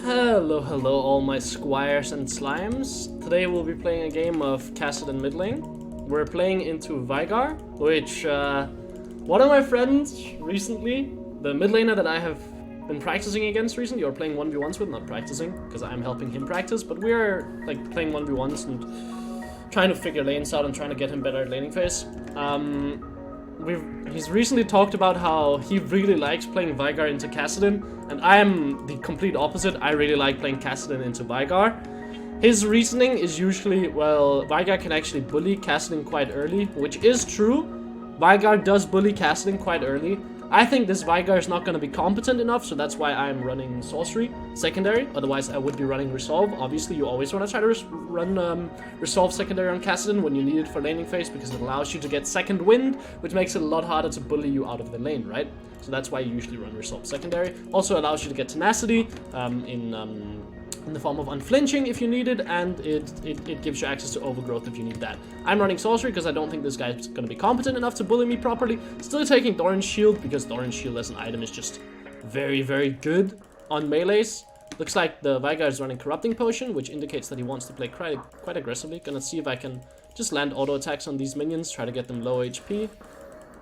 Hello all my squires and slimes. Today we'll be playing a game of Kassadin mid lane. We're playing into Veigar, which one of my friends recently, the mid laner that I have been practicing against recently, or playing 1v1s with, not practicing, because I'm helping him practice, but we're like playing 1v1s and trying to figure lanes out and trying to get him better at laning phase. He's recently talked about how he really likes playing Veigar into Kassadin, and I am the complete opposite. I really like playing Kassadin into Veigar. His reasoning is usually, well, Veigar can actually bully Kassadin quite early, which is true. Veigar does bully Kassadin quite early. I think this Veigar is not going to be competent enough, so that's why I'm running Sorcery secondary. Otherwise, I would be running Resolve. Obviously, you always want to try to run Resolve secondary on Kassadin when you need it for laning phase, because it allows you to get second wind, which makes it a lot harder to bully you out of the lane, right? So that's why you usually run Resolve secondary. Also allows you to get Tenacity in the form of unflinching if you need it, and it gives you access to overgrowth if you need that. I'm running Sorcery because I don't think this guy's going to be competent enough to bully me properly. Still taking Doran's Shield because Doran's Shield as an item is just very, very good on melees. Looks like the Veigar is running Corrupting Potion, which indicates that he wants to play quite aggressively. Gonna see if I can just land auto attacks on these minions, try to get them low HP.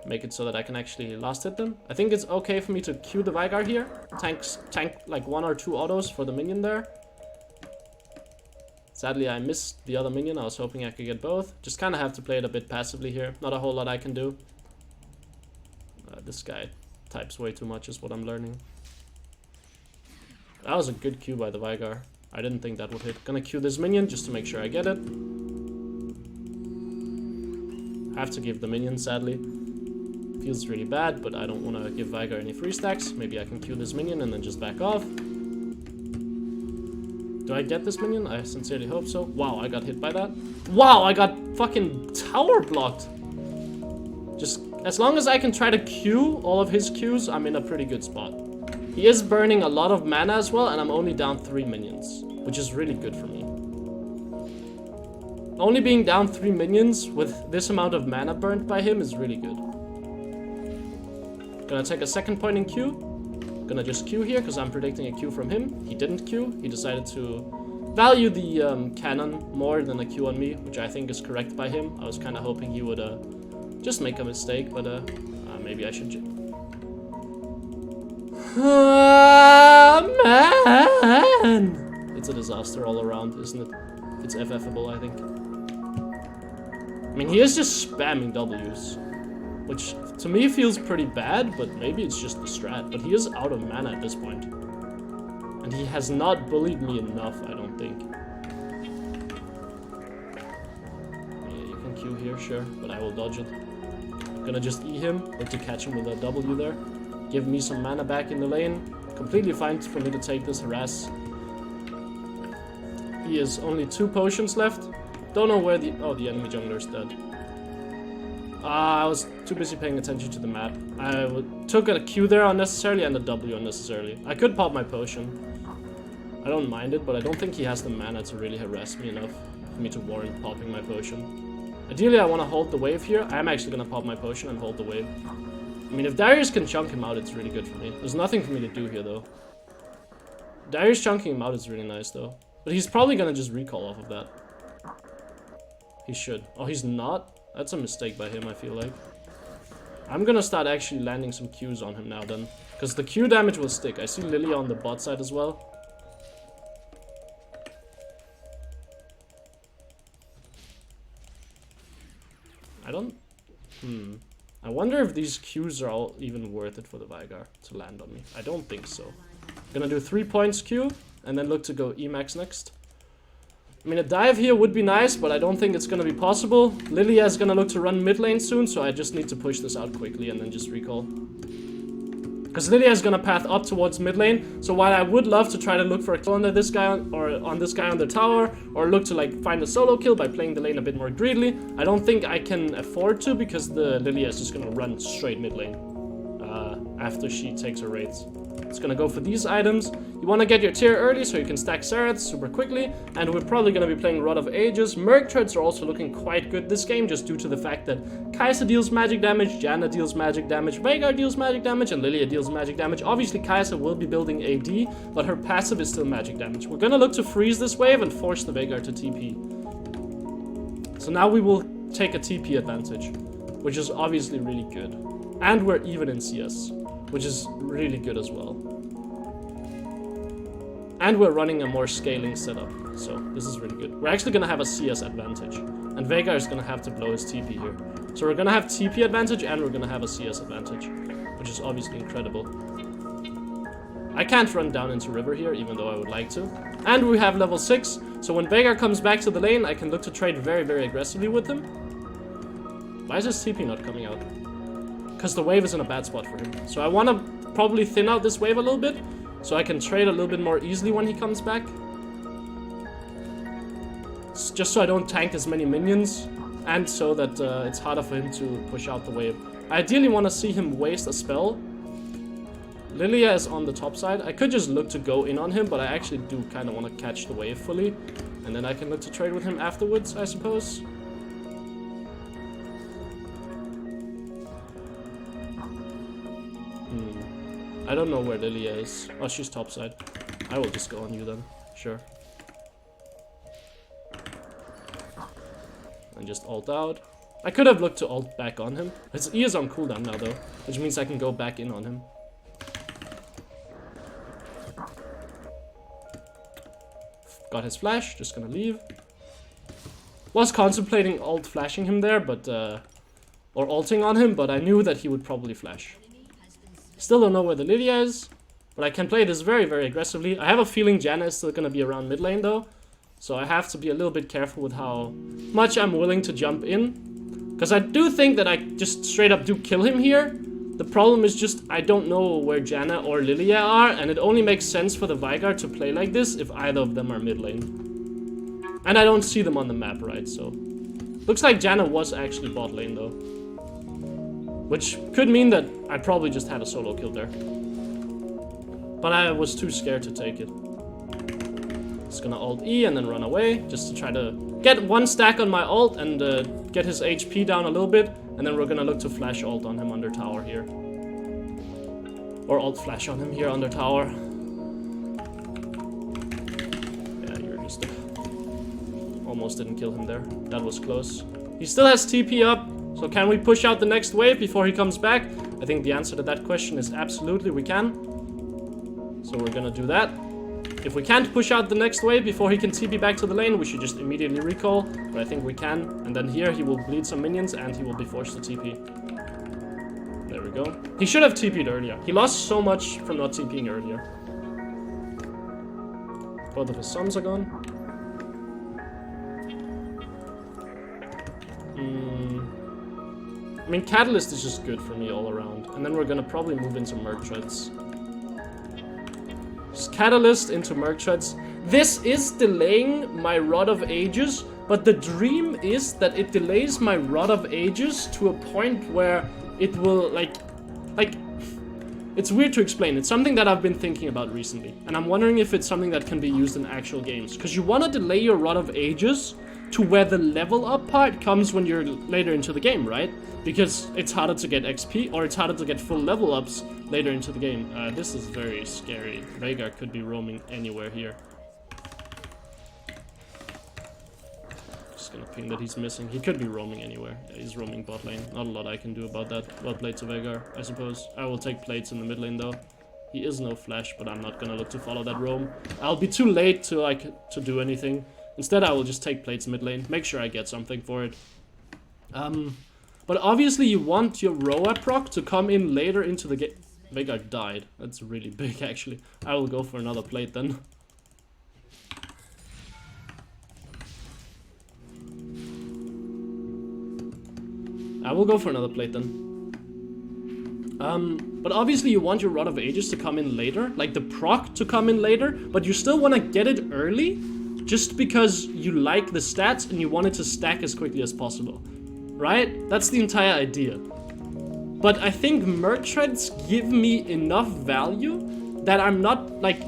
Make it so that I can actually last hit them. I think it's okay for me to Q the Veigar here. Tank like 1 or 2 autos for the minion there. Sadly, I missed the other minion. I was hoping I could get both. Just kind of have to play it a bit passively here. Not a whole lot I can do. This guy types way too much is what I'm learning. That was a good Q by the Veigar. I didn't think that would hit. Gonna Q this minion just to make sure I get it. Have to give the minion, sadly. Feels really bad, but I don't want to give Veigar any free stacks. Maybe I can Q this minion and then just back off. Do I get this minion? I sincerely hope so. Wow, I got hit by that. Wow, I got fucking tower blocked. Just as long as I can try to Q all of his Qs, I'm in a pretty good spot. He is burning a lot of mana as well, and I'm only down 3 minions, which is really good for me. Only being down 3 minions with this amount of mana burnt by him is really good. Gonna take a second point in Q. Gonna just Q here because I'm predicting a Q from him. He didn't Q. He decided to value the cannon more than a Q on me, which I think is correct by him. I was kind of hoping he would just make a mistake, but maybe I should. Man! It's a disaster all around, isn't it? It's FFable, I think. I mean, he is just spamming Ws, which to me feels pretty bad, but maybe it's just the strat. But he is out of mana at this point. And he has not bullied me enough, I don't think. Yeah, you can Q here, sure, but I will dodge it. Gonna just E him, or to catch him with a W there. Give me some mana back in the lane. Completely fine for me to take this harass. He has only 2 potions left. Don't know where the... Oh, the enemy jungler is dead. I was too busy paying attention to the map. I took a Q there unnecessarily and a W unnecessarily. I could pop my potion. I don't mind it, but I don't think he has the mana to really harass me enough for me to warrant popping my potion. Ideally, I want to hold the wave here. I'm actually going to pop my potion and hold the wave. I mean, if Darius can chunk him out, it's really good for me. There's nothing for me to do here, though. Darius chunking him out is really nice, though. But he's probably going to just recall off of that. He should. Oh, he's not? That's a mistake by him, I feel like. I'm gonna start actually landing some Qs on him now then. Because the Q damage will stick. I see Lily on the bot side as well. I don't... I wonder if these Qs are all even worth it for the Veigar to land on me. I don't think so. Gonna do 3 points Q, and then look to go Emax next. I mean, a dive here would be nice, but I don't think it's gonna be possible. Lilia is gonna look to run mid lane soon, so I just need to push this out quickly and then just recall. Because Lilia is gonna path up towards mid lane, so while I would love to try to look for a kill on this guy, or on this guy on the tower, or look to like find a solo kill by playing the lane a bit more greedily, I don't think I can afford to, because the Lilia is just gonna run straight mid lane after she takes her raids. It's gonna go for these items. You wanna get your tier early so you can stack Sereths super quickly, and we're probably gonna be playing Rod of Ages. Merc Treads are also looking quite good this game, just due to the fact that Kai'Sa deals magic damage, Janna deals magic damage, Veigar deals magic damage, and Lilia deals magic damage. Obviously, Kai'Sa will be building AD, but her passive is still magic damage. We're gonna look to freeze this wave and force the Veigar to TP. So now we will take a TP advantage, which is obviously really good. And we're even in CS, which is really good as well. And we're running a more scaling setup, so this is really good. We're actually gonna have a CS advantage, and Veigar is gonna have to blow his TP here. So we're gonna have TP advantage and we're gonna have a CS advantage, which is obviously incredible. I can't run down into river here, even though I would like to. And we have level 6, so when Veigar comes back to the lane, I can look to trade very, very aggressively with him. Why is his TP not coming out? Because the wave is in a bad spot for him. So I want to probably thin out this wave a little bit, so I can trade a little bit more easily when he comes back. Just so I don't tank as many minions, and so that it's harder for him to push out the wave. I ideally want to see him waste a spell. Lilia is on the top side. I could just look to go in on him, but I actually do kind of want to catch the wave fully. And then I can look to trade with him afterwards, I suppose. I don't know where Lilia is. Oh, she's topside. I will just go on you then. Sure. And just ult out. I could have looked to ult back on him. His E is on cooldown now though, which means I can go back in on him. Got his flash, just gonna leave. Was contemplating ult flashing him there, but or ulting on him, but I knew that he would probably flash. Still don't know where the Lilia is, but I can play this very, very aggressively. I have a feeling Janna is still gonna be around mid lane though, so I have to be a little bit careful with how much I'm willing to jump in. Because I do think that I just straight up do kill him here. The problem is just I don't know where Janna or Lilia are, and it only makes sense for the Veigar to play like this if either of them are mid lane. And I don't see them on the map, right, so... Looks like Janna was actually bot lane though. Which could mean that I probably just had a solo kill there. But I was too scared to take it. Just gonna ult E and then run away, just to try to get one stack on my ult and get his HP down a little bit. And then we're gonna look to flash ult on him under tower here. Or ult flash on him here under tower. Yeah, you're just... Almost didn't kill him there. That was close. He still has TP up. So can we push out the next wave before he comes back? I think the answer to that question is absolutely we can. So we're gonna do that. If we can't push out the next wave before he can TP back to the lane, we should just immediately recall. But I think we can. And then here he will bleed some minions and he will be forced to TP. There we go. He should have TP'd earlier. He lost so much from not TPing earlier. Both of his sums are gone. I mean, Catalyst is just good for me all around. And then we're gonna probably move into Merc Treads. Just Catalyst into Merc Treads. This is delaying my Rod of Ages, but the dream is that it delays my Rod of Ages to a point where it will, like... It's weird to explain. It's something that I've been thinking about recently. And I'm wondering if it's something that can be used in actual games. Because you want to delay your Rod of Ages to where the level up part comes when you're later into the game, right? Because it's harder to get XP, or it's harder to get full level ups later into the game. This is very scary. Veigar could be roaming anywhere here. Just gonna ping that he's missing. He could be roaming anywhere. Yeah, he's roaming bot lane. Not a lot I can do about that. Well played to Veigar, I suppose. I will take plates in the mid lane though. He is no flash, but I'm not gonna look to follow that roam. I'll be too late to do anything. Instead, I will just take plates mid lane. Make sure I get something for it. But obviously you want your Roa proc to come in later into the game. Veigar died. That's really big, actually. I will go for another plate then. I will go for another plate then. But obviously you want your Rod of Ages to come in later. Like the proc to come in later. But you still want to get it early. Just because you like the stats and you want it to stack as quickly as possible. Right? That's the entire idea. But I think Merc Treads give me enough value that I'm not, like,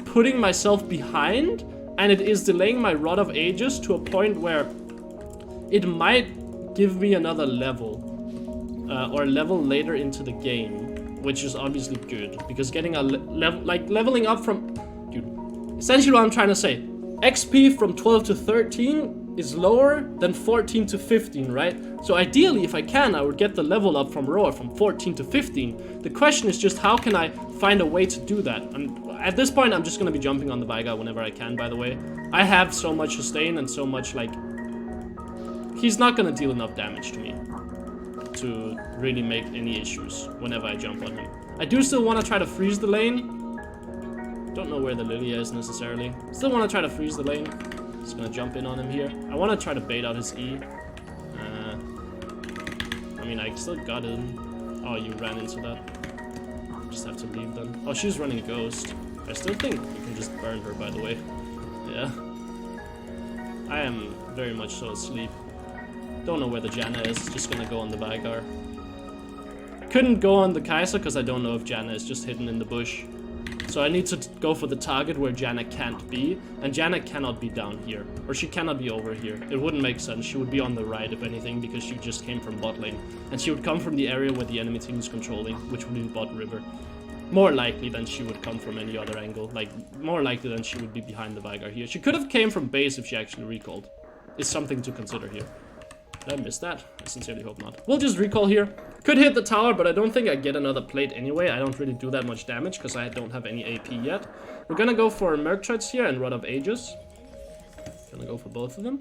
putting myself behind, and it is delaying my Rod of Ages to a point where it might give me another level. Or a level later into the game, which is obviously good, because getting a leveling up from... Dude, essentially what I'm trying to say, XP from 12 to 13 is lower than 14 to 15, right? So ideally, if I can, I would get the level up from Roar from 14 to 15. The question is just how can I find a way to do that? And at this point, I'm just gonna be jumping on the Veigar whenever I can, by the way. I have so much sustain and so much, like... He's not gonna deal enough damage to me to really make any issues whenever I jump on him. I do still want to try to freeze the lane. Don't know where the Lily is necessarily. Still want to try to freeze the lane. Just gonna jump in on him here. I want to try to bait out his E. I mean, I still got him. Oh, you ran into that. Just have to leave then. Oh, she's running Ghost. I still think we can just burn her, by the way. Yeah. I am very much so asleep. Don't know where the Janna is, just gonna go on the Veigar. I couldn't go on the Kai'Sa because I don't know if Janna is just hidden in the bush. So I need to go for the target where Janna can't be, and Janna cannot be down here. Or she cannot be over here. It wouldn't make sense, she would be on the right if anything, because she just came from bot lane. And she would come from the area where the enemy team is controlling, which would be bot river. More likely than she would come from any other angle. Like, more likely than she would be behind the Veigar here. She could have came from base if she actually recalled. It's something to consider here. Did I miss that? I sincerely hope not. We'll just recall here. Could hit the tower, but I don't think I get another plate anyway. I don't really do that much damage because I don't have any AP yet. We're gonna go for Merc Treads here and Rod of Ages. Gonna go for both of them.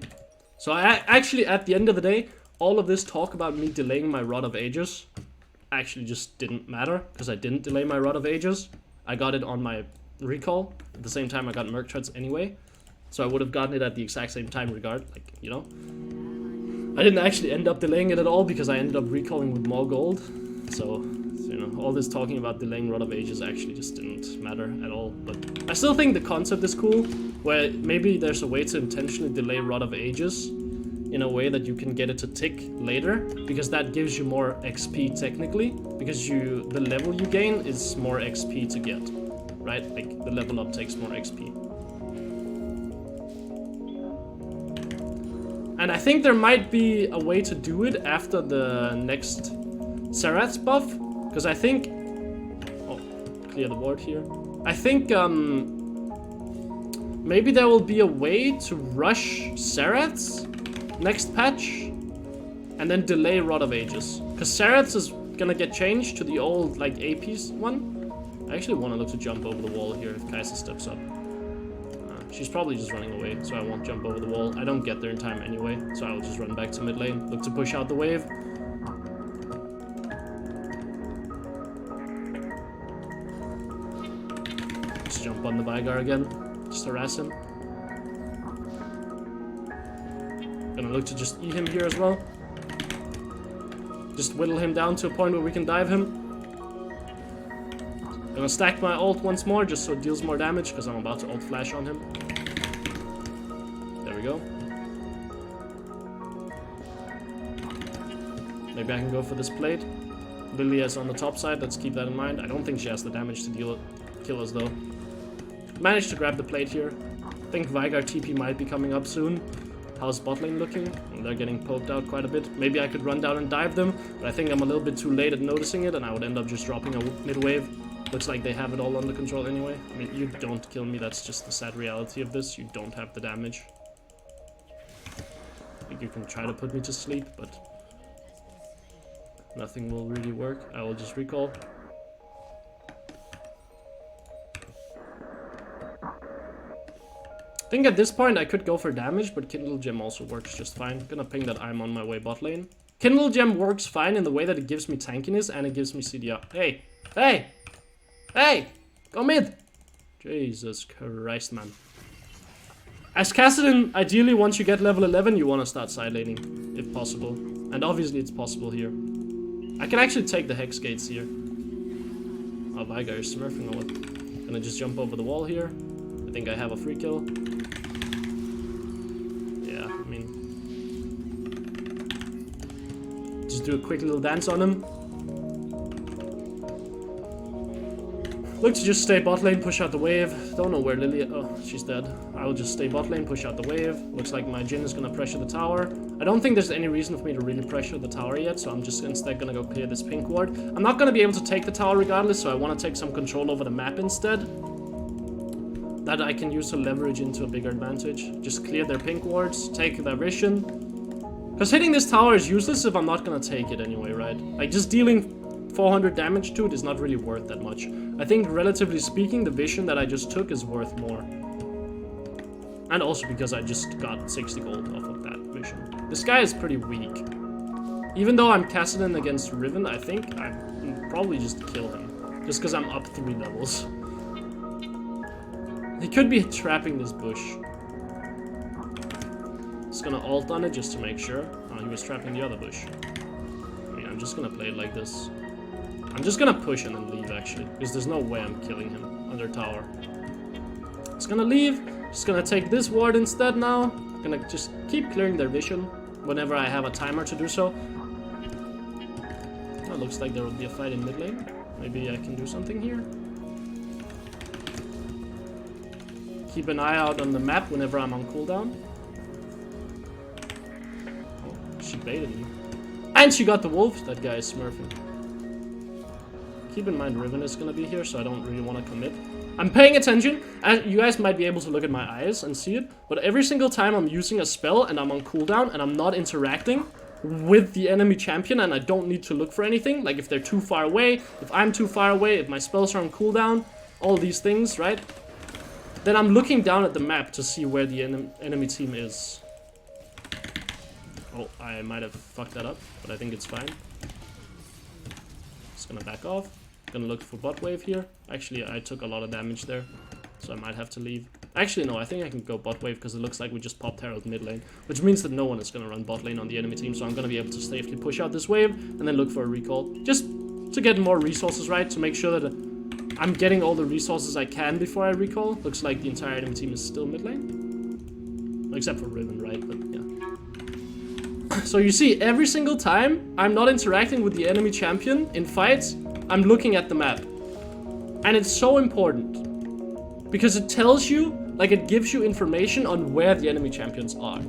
So I actually, at the end of the day, all of this talk about me delaying my Rod of Ages actually just didn't matter because I didn't delay my Rod of Ages. I got it on my recall. At the same time, I got Merc Treads anyway. So I would have gotten it at the exact same time regard, like, you know. I didn't actually end up delaying it at all because I ended up recalling with more gold. So, you know, all this talking about delaying Rod of Ages actually just didn't matter at all. But I still think the concept is cool, where maybe there's a way to intentionally delay Rod of Ages in a way that you can get it to tick later, because that gives you more XP technically, because the level you gain is more XP to get, right? Like, the level up takes more XP. And I think there might be a way to do it after the next Serath's buff, because I think... Oh, clear the board here. I think maybe there will be a way to rush Serath's next patch and then delay Rod of Ages. Because Serath's is gonna get changed to the old, like, AP's one. I actually want to look to jump over the wall here if Kai'Sa steps up. She's probably just running away, so I won't jump over the wall. I don't get there in time anyway, so I will just run back to mid lane. Look to push out the wave. Just jump on the Veigar again. Just harass him. Gonna look to just eat him here as well. Just whittle him down to a point where we can dive him. Gonna stack my ult once more, just so it deals more damage, because I'm about to ult flash on him. There we go. Maybe I can go for this plate. Lily is on the top side, let's keep that in mind. I don't think she has the damage to kill us though. Managed to grab the plate here. I think Veigar TP might be coming up soon. How's bot lane looking? They're getting poked out quite a bit. Maybe I could run down and dive them, but I think I'm a little bit too late at noticing it, and I would end up just dropping a mid-wave. Looks like they have it all under control anyway. I mean, you don't kill me, that's just the sad reality of this. You don't have the damage. I think you can try to put me to sleep, but nothing will really work. I will just recall. I think at this point I could go for damage, but Kindle Gem also works just fine. Gonna ping that I'm on my way bot lane. Kindle Gem works fine in the way that it gives me tankiness and it gives me CDR. Hey! Hey! Hey! Go mid! Jesus Christ, man. As Kassadin, ideally once you get level 11, you want to start side laning, if possible. And obviously it's possible here. I can actually take the Hex Gates here. Oh, Veigar is smurfing or what? Gonna just jump over the wall here. I think I have a free kill. Yeah, I mean... Just do a quick little dance on him. Look to just stay bot lane, push out the wave. Don't know where Lily... Oh, she's dead. I will just stay bot lane, push out the wave. Looks like my Jhin is gonna pressure the tower. I don't think there's any reason for me to really pressure the tower yet, so I'm just instead gonna go clear this pink ward. I'm not gonna be able to take the tower regardless, so I want to take some control over the map instead. That I can use to leverage into a bigger advantage. Just clear their pink wards, take their vision. Because hitting this tower is useless if I'm not gonna take it anyway, right? Like, just dealing 400 damage to it is not really worth that much. I think, relatively speaking, the vision that I just took is worth more. And also because I just got 60 gold off of that vision. This guy is pretty weak. Even though I'm Kassadin against Riven, I think I can probably just kill him. Just because I'm up 3 levels. He could be trapping this bush. Just gonna ult on it just to make sure. Oh, he was trapping the other bush. I mean, I'm just gonna play it like this. I'm just gonna push and then leave, actually, because there's no way I'm killing him under tower. Just gonna leave. Just gonna take this ward instead now. Gonna just keep clearing their vision whenever I have a timer to do so. Oh, looks like there will be a fight in mid lane. Maybe I can do something here. Keep an eye out on the map whenever I'm on cooldown. Oh, she baited me. And she got the wolf. That guy is smurfing. Keep in mind Riven is gonna be here, so I don't really want to commit. I'm paying attention. You guys might be able to look at my eyes and see it, but every single time I'm using a spell and I'm on cooldown and I'm not interacting with the enemy champion and I don't need to look for anything, like if they're too far away, if I'm too far away, if my spells are on cooldown, all these things, right? Then I'm looking down at the map to see where the enemy team is. Oh, I might have fucked that up, but I think it's fine. Just gonna back off. Gonna look for bot wave here. Actually, I took a lot of damage there, so I might have to leave. Actually, no, I think I can go bot wave because it looks like we just popped Herald mid lane, which means that no one is gonna run bot lane on the enemy team, so I'm gonna be able to safely push out this wave and then look for a recall. Just to get more resources, right? To make sure that I'm getting all the resources I can before I recall. Looks like the entire enemy team is still mid lane. Except for Riven, right? But yeah. So you see, every single time I'm not interacting with the enemy champion in fights, I'm looking at the map. And it's so important. Because it tells you, like it gives you information on where the enemy champions are.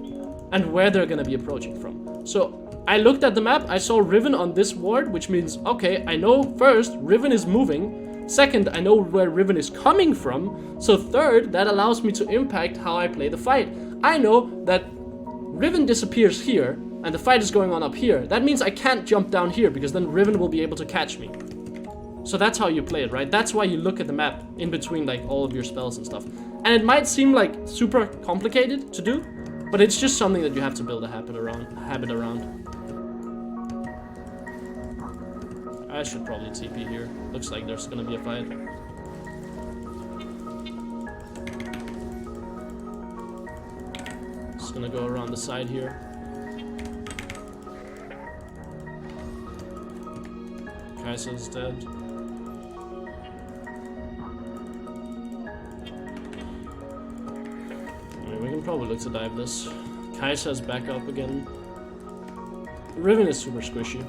And where they're gonna be approaching from. So I looked at the map, I saw Riven on this ward, which means, okay, I know first, Riven is moving. Second, I know where Riven is coming from. So third, that allows me to impact how I play the fight. I know that Riven disappears here, and the fight is going on up here. That means I can't jump down here, because then Riven will be able to catch me. So that's how you play it, right? That's why you look at the map in between like all of your spells and stuff. And it might seem like super complicated to do, but it's just something that you have to build a habit around. I should probably TP here. Looks like there's gonna be a fight. Just gonna go around the side here. Kai'Sa's dead. We can probably look to dive this. Kai'Sa's back up again. Riven is super squishy.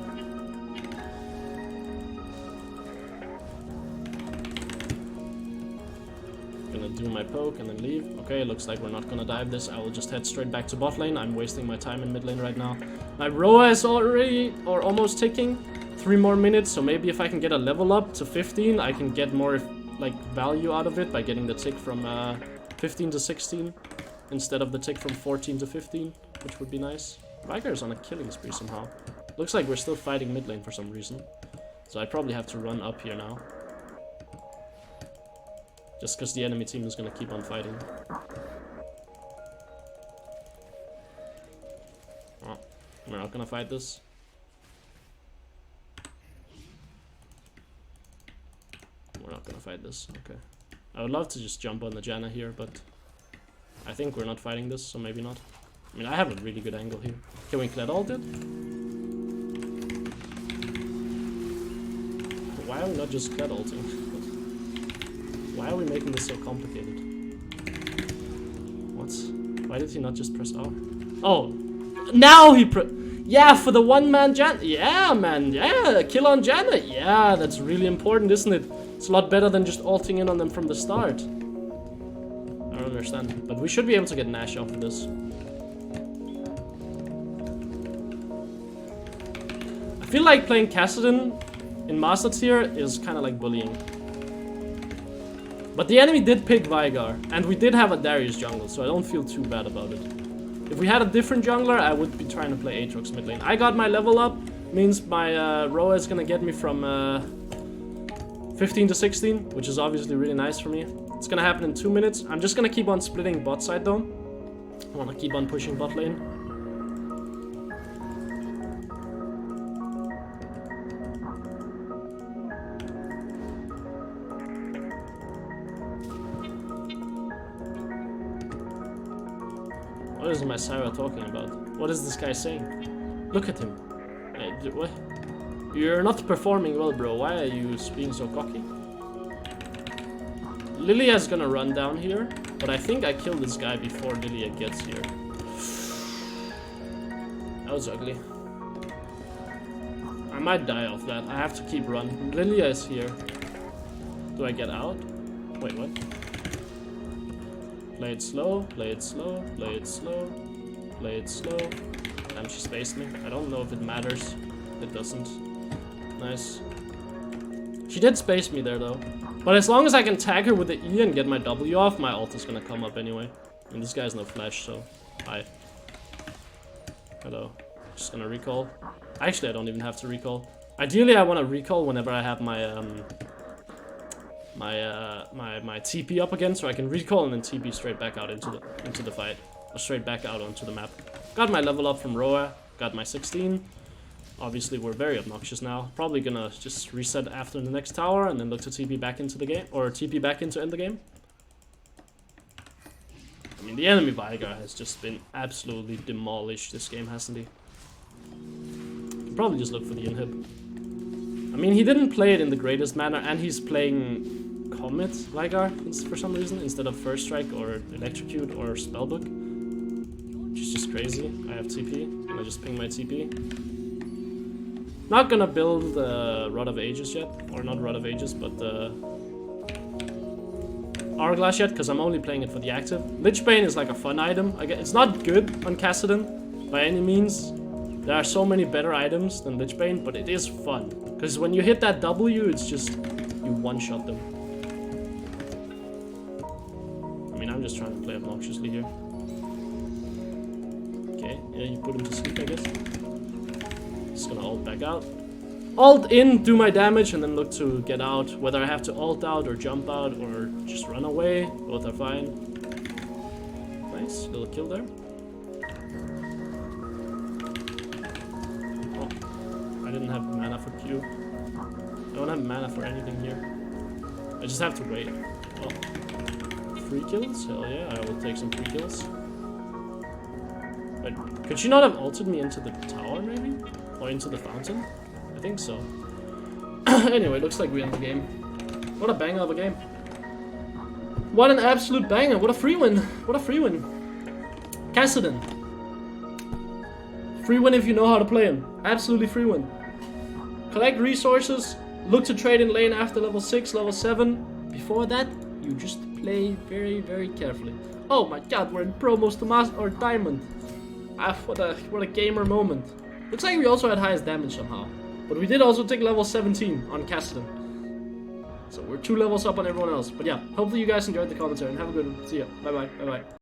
Gonna do my poke and then leave. Okay, looks like we're not gonna dive this. I will just head straight back to bot lane. I'm wasting my time in mid lane right now. My Roa is already, or almost ticking. 3 more minutes, so maybe if I can get a level up to 15, I can get more like value out of it by getting the tick from 15 to 16 instead of the tick from 14 to 15, which would be nice. Vigar's on a killing spree somehow. Looks like we're still fighting mid lane for some reason, so I probably have to run up here now. Just because the enemy team is gonna keep on fighting. Oh, we're not gonna fight this. We're not gonna fight this, okay. I would love to just jump on the Janna here, but I think we're not fighting this, so maybe not. I mean, I have a really good angle here. Can we Kled ult it? Why are we not just Kled ulting? Why are we making this so complicated? What? Why did he not just press R? Oh! Now he yeah, for the one-man Janna. Yeah, man. Yeah, kill on Janna. Yeah, that's really important, isn't it? It's a lot better than just ulting in on them from the start. I don't understand. But we should be able to get Nash off of this. I feel like playing Kassadin in Master Tier is kind of like bullying. But the enemy did pick Veigar, and we did have a Darius jungle, so I don't feel too bad about it. If we had a different jungler, I would be trying to play Aatrox mid lane. I got my level up, means my Roa is gonna get me from 15 to 16, which is obviously really nice for me. It's gonna happen in 2 minutes. I'm just gonna keep on splitting bot side though. I wanna keep on pushing bot lane. What is my Syra talking about? What is this guy saying? Look at him. What? You're not performing well, bro. Why are you being so cocky? Lilia's gonna run down here, but I think I killed this guy before Lilia gets here. That was ugly. I might die off that. I have to keep running. Lilia is here. Do I get out? Wait, what? Play it slow, play it slow, play it slow, play it slow. Damn, she spaced me. I don't know if it matters. It doesn't. Nice. She did space me there though. But as long as I can tag her with the E and get my W off, my ult is gonna come up anyway. And this guy's no flash, so hi. Hello. Just gonna recall. Actually, I don't even have to recall. Ideally, I want to recall whenever I have my my TP up again, so I can recall and then TP straight back out into the fight, or straight back out onto the map. Got my level up from Roa. Got my 16. Obviously, we're very obnoxious now. Probably gonna just reset after the next tower and then look to TP back into the game, or TP back into end the game. I mean, the enemy Veigar has just been absolutely demolished this game, hasn't he? Probably just look for the inhib. I mean, he didn't play it in the greatest manner, and he's playing Comet Veigar for some reason instead of First Strike or Electrocute or Spellbook, which is just crazy. I have TP. Gonna just ping my TP. Not gonna build Rod of Ages yet, or not Rod of Ages, but Hourglass yet, because I'm only playing it for the active. Lichbane is like a fun item. It's not good on Kassadin by any means. There are so many better items than Lichbane, but it is fun. Because when you hit that W, it's just, you one-shot them. I mean, I'm just trying to play obnoxiously here. Okay, yeah, you put him to sleep, I guess. Just gonna ult back out. Ult in, do my damage, and then look to get out. Whether I have to ult out, or jump out, or just run away, both are fine. Nice, little kill there. I didn't have mana for Q. I don't have mana for anything here. I just have to wait. Oh. 3 kills? Hell yeah, I will take some 3 kills. But could she not have ulted me into the tower, maybe? Or into the fountain? I think so. Anyway, looks like we end the game. What a banger of a game. What an absolute banger. What a free win. What a free win. Kassadin. Free win if you know how to play him. Absolutely free win. Collect resources. Look to trade in lane after level 6, level 7. Before that, you just play very, very carefully. Oh my god, we're in promos to master or diamond. Ah, what a gamer moment. Looks like we also had highest damage somehow. But we did also take level 17 on Kassadin. So we're 2 levels up on everyone else. But yeah, hopefully you guys enjoyed the commentary and have a good one. See ya. Bye bye. Bye bye.